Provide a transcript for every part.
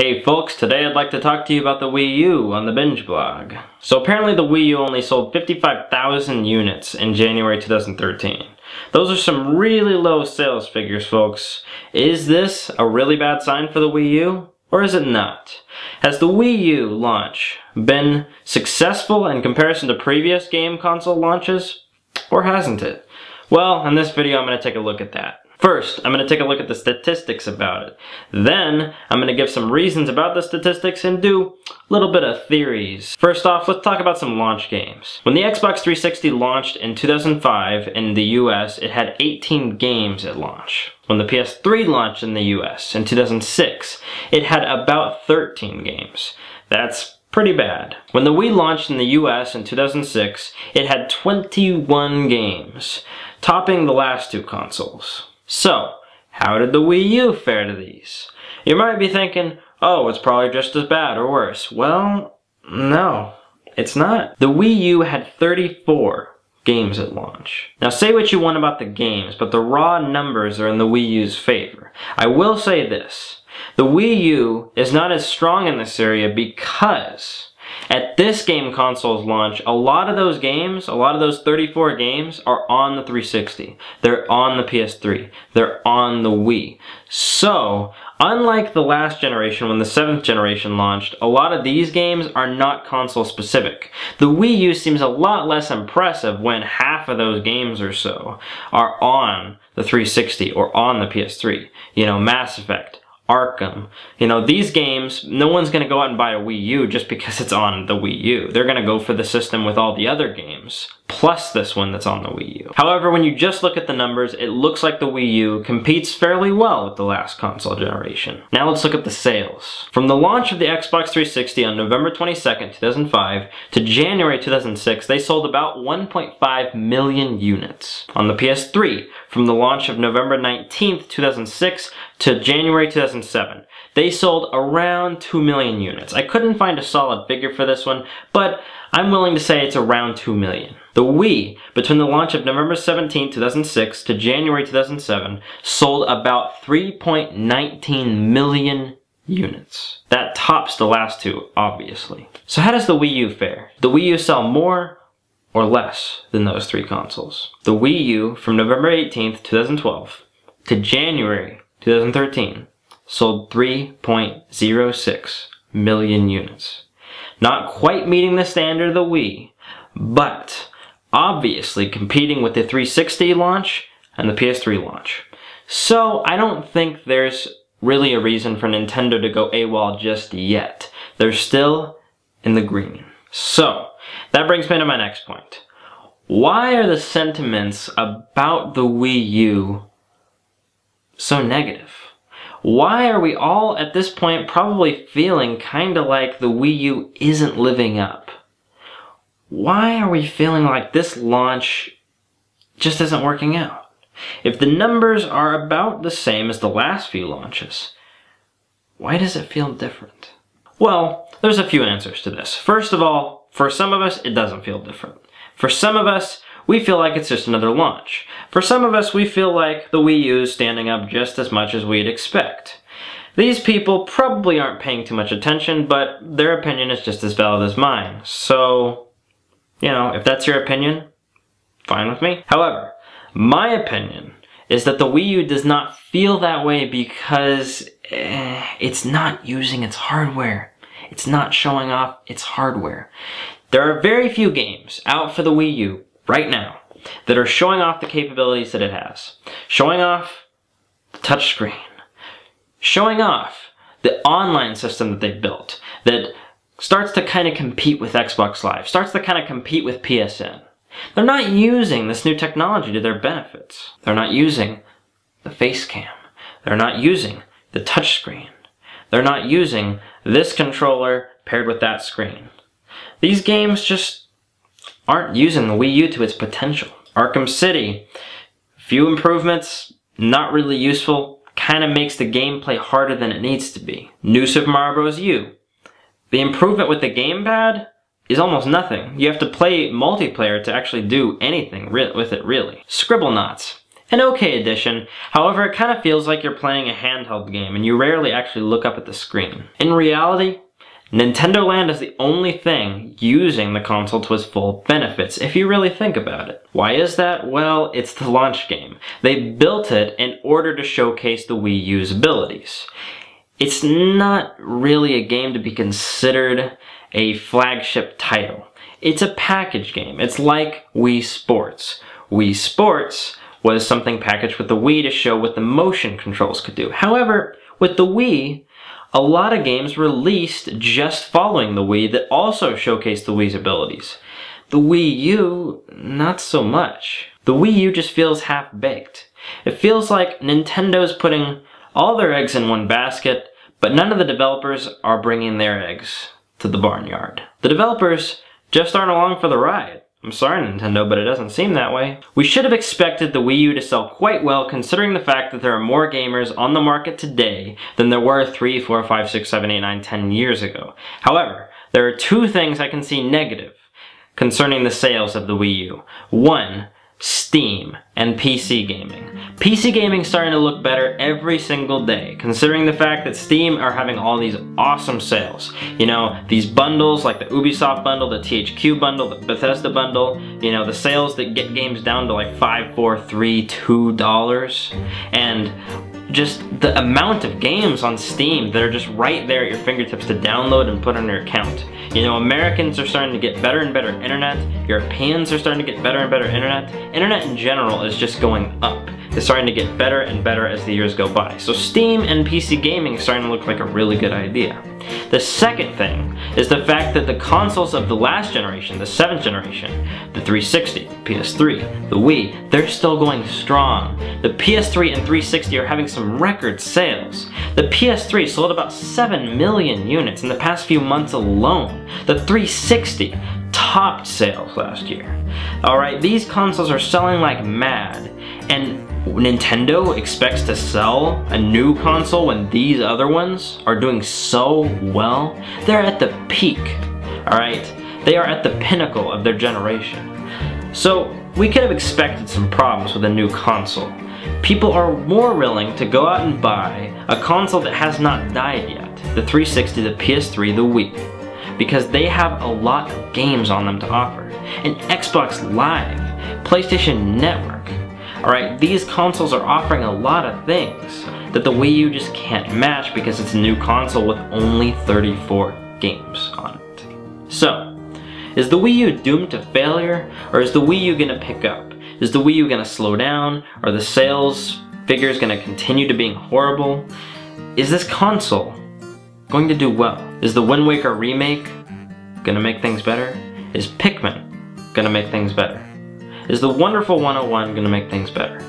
Hey folks, today I'd like to talk to you about the Wii U on the Binge blog. So apparently the Wii U only sold 55,000 units in January 2013. Those are some really low sales figures, folks. Is this a really bad sign for the Wii U? Or is it not? Has the Wii U launch been successful in comparison to previous game console launches? Or hasn't it? Well, in this video I'm going to take a look at that. First, I'm going to take a look at the statistics about it. Then, I'm going to give some reasons about the statistics and do a little bit of theories. First off, let's talk about some launch games. When the Xbox 360 launched in 2005 in the US, it had 18 games at launch. When the PS3 launched in the US in 2006, it had about 13 games. That's pretty bad. When the Wii launched in the US in 2006, it had 21 games, topping the last two consoles. So, how did the Wii U fare to these? You might be thinking, oh, it's probably just as bad or worse. Well, no, it's not. The Wii U had 34 games at launch. Now say what you want about the games, but the raw numbers are in the Wii U's favor. I will say this, the Wii U is not as strong in this area because at this game console's launch, a lot of those games, a lot of those 34 games are on the 360. They're on the PS3. They're on the Wii. So, unlike the last generation when the 7th generation launched, a lot of these games are not console specific. The Wii U seems a lot less impressive when half of those games or so are on the 360 or on the PS3. You know, Mass Effect, Arkham. You know, these games, no one's going to go out and buy a Wii U just because it's on the Wii U. They're going to go for the system with all the other games, plus this one that's on the Wii U. However, when you just look at the numbers, it looks like the Wii U competes fairly well with the last console generation. Now let's look at the sales. From the launch of the Xbox 360 on November 22nd, 2005 to January 2006, they sold about 1.5 million units. On the PS3, from the launch of November 19th, 2006 to January 2007, they sold around 2 million units. I couldn't find a solid figure for this one, but I'm willing to say it's around 2 million. The Wii, between the launch of November 17, 2006 to January 2007, sold about 3.19 million units. That tops the last two, obviously. So how does the Wii U fare? Did the Wii U sell more or less than those three consoles? The Wii U, from November 18th, 2012 to January 2013, sold 3.06 million units. Not quite meeting the standard of the Wii, but obviously competing with the 360 launch and the PS3 launch. So I don't think there's really a reason for Nintendo to go AWOL just yet. They're still in the green. So that brings me to my next point. Why are the sentiments about the Wii U so negative? Why are we all at this point probably feeling kinda like the Wii U isn't living up? Why are we feeling like this launch just isn't working out? If the numbers are about the same as the last few launches, why does it feel different? Well, there's a few answers to this. First of all, for some of us, it doesn't feel different. For some of us, we feel like it's just another launch. For some of us, we feel like the Wii U is standing up just as much as we'd expect. These people probably aren't paying too much attention, but their opinion is just as valid as mine. So, you know, if that's your opinion, fine with me. However, my opinion is that the Wii U does not feel that way because it's not using its hardware. It's not showing off its hardware. There are very few games out for the Wii U right now that are showing off the capabilities that it has. Showing off the touchscreen. Showing off the online system that they've built that starts to kind of compete with Xbox Live, starts to kind of compete with PSN. They're not using this new technology to their benefits. They're not using the face cam. They're not using the touchscreen. They're not using this controller paired with that screen. These games just aren't using the Wii U to its potential. Arkham City, few improvements, not really useful, kind of makes the gameplay harder than it needs to be. New Super Mario Bros. U, the improvement with the gamepad is almost nothing. You have to play multiplayer to actually do anything with it, really. Scribblenauts, an okay addition. However, it kind of feels like you're playing a handheld game and you rarely actually look up at the screen. In reality, Nintendo Land is the only thing using the console to its full benefits, if you really think about it. Why is that? Well, it's the launch game. They built it in order to showcase the Wii U's abilities. It's not really a game to be considered a flagship title. It's a package game. It's like Wii Sports. Wii Sports was something packaged with the Wii to show what the motion controls could do. However, with the Wii, a lot of games released just following the Wii that also showcased the Wii's abilities. The Wii U, not so much. The Wii U just feels half-baked. It feels like Nintendo's putting all their eggs in one basket, but none of the developers are bringing their eggs to the barnyard. The developers just aren't along for the ride. I'm sorry, Nintendo, but it doesn't seem that way. We should have expected the Wii U to sell quite well, considering the fact that there are more gamers on the market today than there were 3, 4, 5, 6, 7, 8, 9, 10 years ago. However, there are two things I can see negative concerning the sales of the Wii U. One, Steam and PC gaming. PC gaming is starting to look better every single day, considering the fact that Steam are having all these awesome sales. You know, these bundles like the Ubisoft bundle, the THQ bundle, the Bethesda bundle, you know, the sales that get games down to like $5, $4, $3, $2. And just the amount of games on Steam that are just right there at your fingertips to download and put on your account. You know, Americans are starting to get better and better internet. Europeans are starting to get better and better internet. Internet in general is just going up. It's starting to get better and better as the years go by. So Steam and PC gaming is starting to look like a really good idea. The second thing is the fact that the consoles of the last generation, the 7th generation, the 360, PS3, the Wii, they're still going strong. The PS3 and 360 are having some record sales. The PS3 sold about 7 million units in the past few months alone. The 360 topped sales last year. Alright, these consoles are selling like mad, and Nintendo expects to sell a new console when these other ones are doing so well. They're at the peak, alright? They are at the pinnacle of their generation. So we could have expected some problems with a new console. People are more willing to go out and buy a console that has not died yet. The 360, the PS3, the Wii. Because they have a lot of games on them to offer. And Xbox Live, PlayStation Network. Alright, these consoles are offering a lot of things that the Wii U just can't match because it's a new console with only 34 games on it. So, is the Wii U doomed to failure, or is the Wii U gonna pick up? Is the Wii U gonna slow down? Are the sales figures gonna continue to being horrible? Is this console going to do well? Is the Wind Waker remake gonna make things better? Is Pikmin gonna make things better? Is the Wonderful 101 gonna make things better?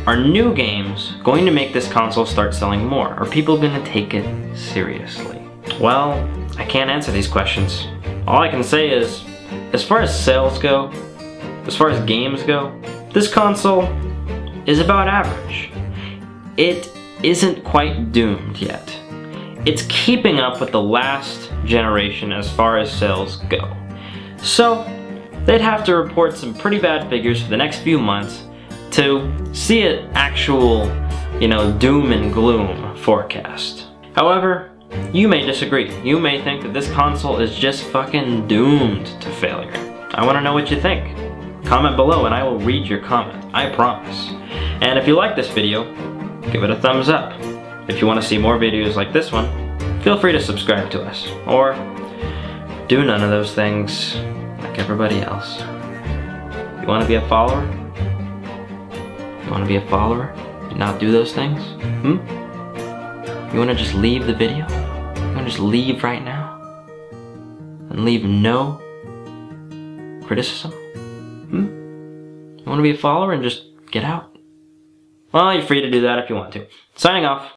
Are new games going to make this console start selling more? Are people gonna take it seriously? Well, I can't answer these questions. All I can say is, as far as sales go, as far as games go, this console is about average. It isn't quite doomed yet. It's keeping up with the last generation as far as sales go. So, they'd have to report some pretty bad figures for the next few months to see an actual, doom and gloom forecast. However, you may disagree. You may think that this console is just fucking doomed to failure. I want to know what you think. Comment below and I will read your comment, I promise. And if you like this video, give it a thumbs up. If you want to see more videos like this one, feel free to subscribe to us. Or do none of those things like everybody else. You want to be a follower? You want to be a follower and not do those things? You want to just leave the video? You want to just leave right now? And leave no criticism? You want to be a follower and just get out? Well, you're free to do that if you want to. Signing off.